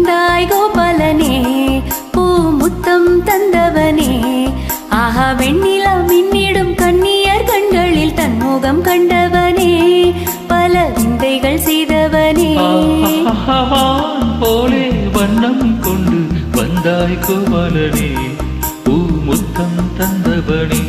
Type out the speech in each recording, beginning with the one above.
வந்தாய் கோபாலனே பூ முத்தம் தந்தவனே ஆஹா வெண்ணிலா மின்னிடும் கண்ணியர் கண்களில் தன்முகம் கண்டவனே பல விந்தைகள் செய்தவனே போலே வண்ணம் கொண்டு வந்தாய் கோபாலனே பூ முத்தம் தந்தவனே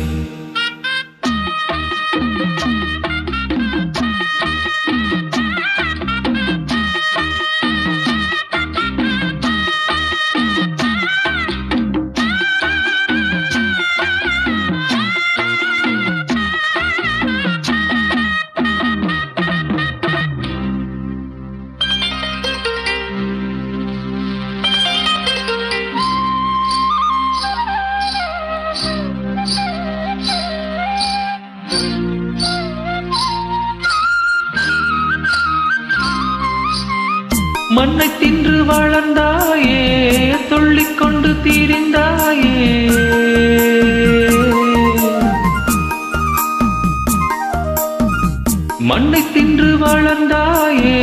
மண்ணை தின்று வளர்ந்தாயே துள்ளிக்கொண்டு தீரிந்தாயே மண்ணை தின்று வளர்ந்தாயே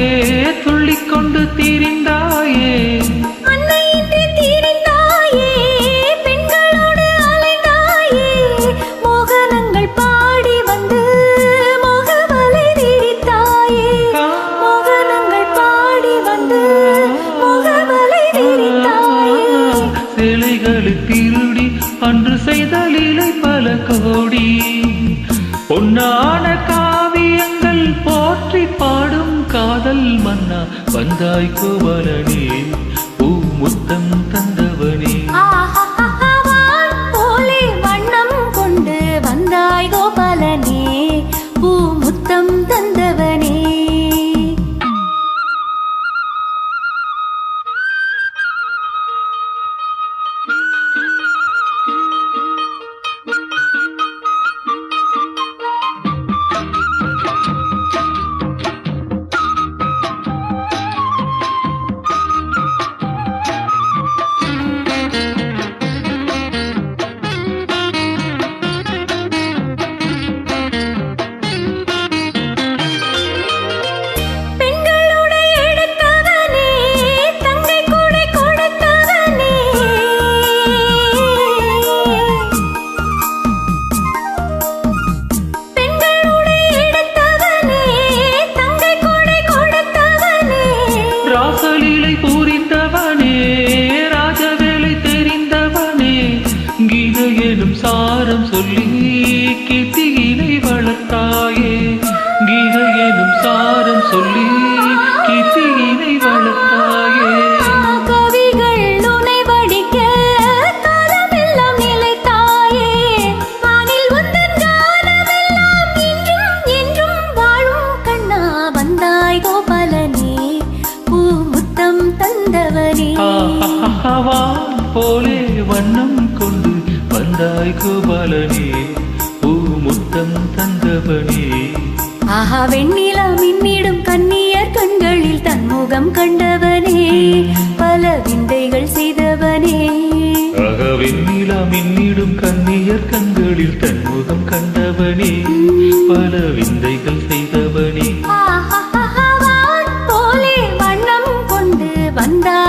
துள்ளிக்கொண்டு தீரிந்தாயே திருடி அன்று செய்த லீலை பல கோடி பொன்னான காவியங்கள் போற்றி பாடும் காதல் மன்னா வந்தாய் கோபாலனே பூ முத்தம் தந்தவனே போலே வண்ணம் கொண்டு வந்தாய் கோபாலனே பூ முத்தம் தந்தவனே ராசலீலை பூரித்தவனே ராஜவேலை தெரிந்தவனே கீதை எனும் சாரம் சொல்லி கீர்த்தியினை வளர்த்தாயே கீதை எனும் சாரம் சொல்லி கீர்த்தியினை வளர்த்தாயே கவிகள் உனை வடிக்க காலமெல்லாம் நிலைத்தாயே வானில் உந்தன் காலமெல்லாம் என்றும் என்றும் வாழும் கண்ணா வந்தாய் கோபாலனே பூ முத்தம் தந்தவனே போலே வண்ணம் கொண்டு வந்தாய் கோபாலனே பூ முத்தம் தந்தவனே ஆஹா வெண்ணிலா மின்னிடும் கண்ணியர் கண்களில் தன்முகம் கண்டவனே பல விந்தைகள் செய்தவனே ஆஹா வெண்ணிலா மின்னிடும் கண்ணியர் கண்களில் தன்முகம் கண்டவனே பல விந்தைகள் செய்தவனே போலே வண்ணம் கொண்டு வந்தாய்